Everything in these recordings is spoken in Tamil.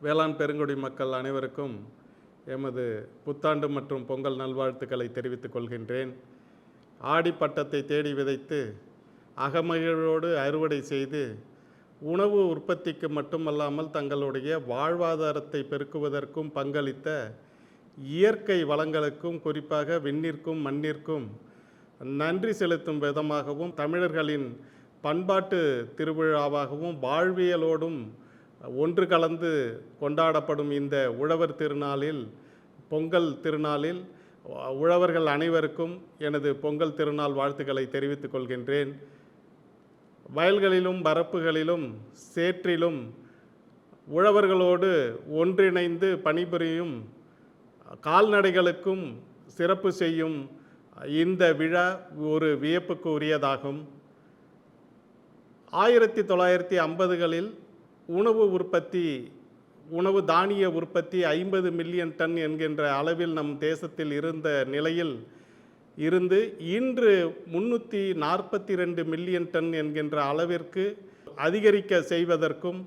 வேளாண் பெருங்குடி மக்கள் அனைவருக்கும் எமது புத்தாண்டு மற்றும் பொங்கல் நல்வாழ்த்துக்களை தெரிவித்துக் கொள்கின்றேன். ஆடிப்பட்டத்தை தேடி விதைத்து அகமகிழோடு அறுவடை செய்து உணவு உற்பத்திக்கு மட்டுமல்லாமல் தங்களுடைய வாழ்வாதாரத்தை பெருக்குவதற்கும் பங்களித்த இயற்கை வளங்களுக்கும், குறிப்பாக விண்ணிற்கும் மண்ணிற்கும் நன்றி செலுத்தும் விதமாகவும், தமிழர்களின் பண்பாட்டு திருவிழாவாகவும் வாழ்வியலோடும் ஒன்று கலந்து கொண்டாடப்படும் இந்த உழவர் திருநாளில், பொங்கல் திருநாளில் உழவர்கள் அனைவருக்கும் எனது பொங்கல் திருநாள் வாழ்த்துக்களை தெரிவித்துக் கொள்கின்றேன். வயல்களிலும் பரப்புகளிலும் சேற்றிலும் உழவர்களோடு ஒன்றிணைந்து பணிபுரியும் கால்நடைகளுக்கும் சிறப்பு செய்யும் இந்த விழா ஒரு வியப்புக்கு உரியதாகும். 1950களில் உணவு தானிய உற்பத்தி 50 மில்லியன் டன் என்கின்ற அளவில் நம் தேசத்தில் இருந்த நிலையில் இருந்து இன்று 342 மில்லியன் டன் என்கின்ற அளவிற்கு அதிகரிக்க செய்வதற்கும்,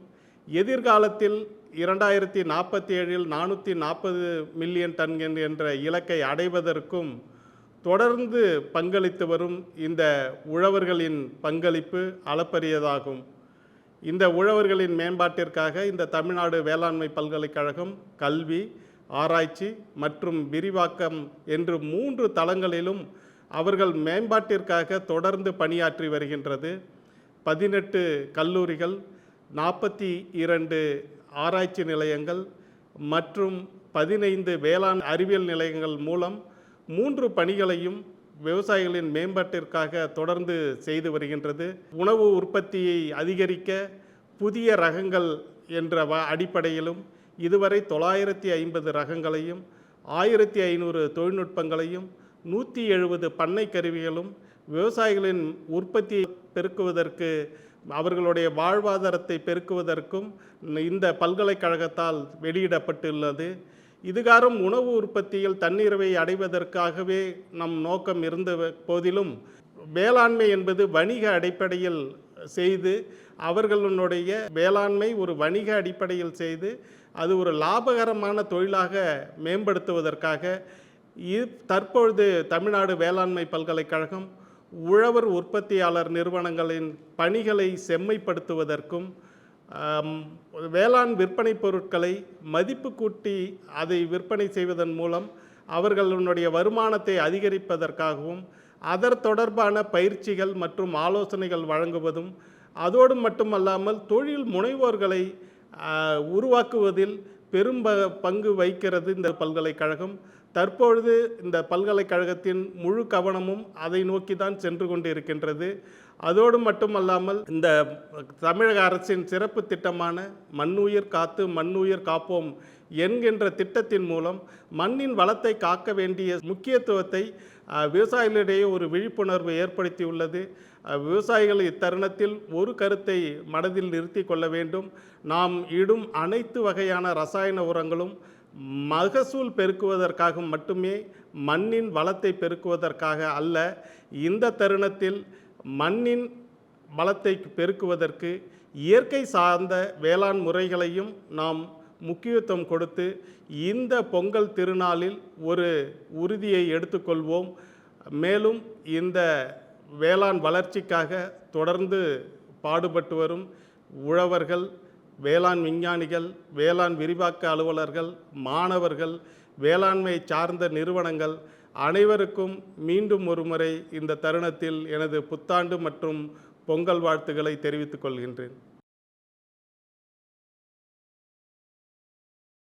எதிர்காலத்தில் 2047இல் 440 மில்லியன் டன் என்ற இலக்கை அடைவதற்கும் தொடர்ந்து பங்களித்து வரும் இந்த உழவர்களின் பங்களிப்பு அளப்பரியதாகும். இந்த உழவர்களின் மேம்பாட்டிற்காக இந்த தமிழ்நாடு வேளாண்மை பல்கலைக்கழகம் கல்வி, ஆராய்ச்சி மற்றும் விரிவாக்கம் என்று 3 தளங்களிலும் அவர்கள் மேம்பாட்டிற்காக தொடர்ந்து பணியாற்றி வருகின்றது. 18 கல்லூரிகள், 42 ஆராய்ச்சி நிலையங்கள் மற்றும் 15 வேளாண் அறிவியல் நிலையங்கள் மூலம் 3 பணிகளையும் விவசாயிகளின் மேம்பாட்டிற்காக தொடர்ந்து செய்து வருகின்றது. உணவு உற்பத்தியை அதிகரிக்க புதிய ரகங்கள் என்ற அடிப்படையிலும் இதுவரை 950 ரகங்களையும், 1500 தொழில்நுட்பங்களையும், 170 பண்ணை கருவிகளும் விவசாயிகளின் உற்பத்தியை பெருக்குவதற்கு, அவர்களுடைய வாழ்வாதாரத்தை பெருக்குவதற்கும் இந்த பல்கலைக்கழகத்தால் வெளியிடப்பட்டுள்ளது. இதுகாரும் உணவு உற்பத்தியில் தன்னிறைவை அடைவதற்காகவே நம் நோக்கம் இருந்த போதிலும், வேளாண்மை என்பது வணிக அடிப்படையில் செய்து, அவர்களுடைய வேளாண்மை ஒரு வணிக அடிப்படையில் செய்து அது ஒரு லாபகரமான தொழிலாக மேம்படுத்துவதற்காக தற்பொழுது தமிழ்நாடு வேளாண்மை பல்கலைக்கழகம் உழவர் உற்பத்தியாளர் நிறுவனங்களின் பணிகளை செம்மைப்படுத்துவதற்கும், வேளாண் விற்பனை பொருட்களை மதிப்பு கூட்டி அதை விற்பனை செய்வதன் மூலம் அவர்களுடைய வருமானத்தை அதிகரிப்பதற்காகவும், அதர் தொடர்பான பயிற்சிகள் மற்றும் ஆலோசனைகள் வழங்குவதும், அதோடு மட்டுமல்லாமல் தொழில் முனைவோர்களை உருவாக்குவதில் பெரும் பங்கு வகிக்கிறது இந்த பல்கலைக்கழகம். தற்பொழுது இந்த பல்கலைக்கழகத்தின் முழு கவனமும் அதை நோக்கி தான் சென்று கொண்டு இருக்கின்றது. அதோடு மட்டுமல்லாமல் இந்த தமிழக அரசின் சிறப்பு திட்டமான மண்ணுயிர் காத்து மண்ணுயிர் காப்போம் என்கின்ற திட்டத்தின் மூலம் மண்ணின் வளத்தை காக்க வேண்டிய முக்கியத்துவத்தை விவசாயிகளிடையே ஒரு விழிப்புணர்வு ஏற்படுத்தியுள்ளது. விவசாயிகள் இத்தருணத்தில் ஒரு கருத்தை மனதில் நிறுத்தி கொள்ள வேண்டும். நாம் இடும் அனைத்து வகையான ரசாயன உரங்களும் மகசூல் பெருக்குவதற்காக மட்டுமே, மண்ணின் வளத்தை பெருக்குவதற்காக அல்ல. இந்த தருணத்தில் மண்ணின் வளத்தை பெருக்குவதற்கு இயற்கை சார்ந்த வேளாண் முறைகளையும் நாம் முக்கியத்துவம் கொடுத்து இந்த பொங்கல் திருநாளில் ஒரு உறுதியை எடுத்துக்கொள்வோம். மேலும் இந்த வேளாண் வளர்ச்சிக்காக தொடர்ந்து பாடுபட்டு வரும் உழவர்கள், வேளாண் விஞ்ஞானிகள், வேளாண் விரிவாக்க அலுவலர்கள், மாணவர்கள், வேளாண்மை சார்ந்த நிறுவனங்கள் அனைவருக்கும் மீண்டும் ஒரு முறை இந்த தருணத்தில் எனது புத்தாண்டு மற்றும் பொங்கல் வாழ்த்துக்களை தெரிவித்துக் கொள்கின்றேன்.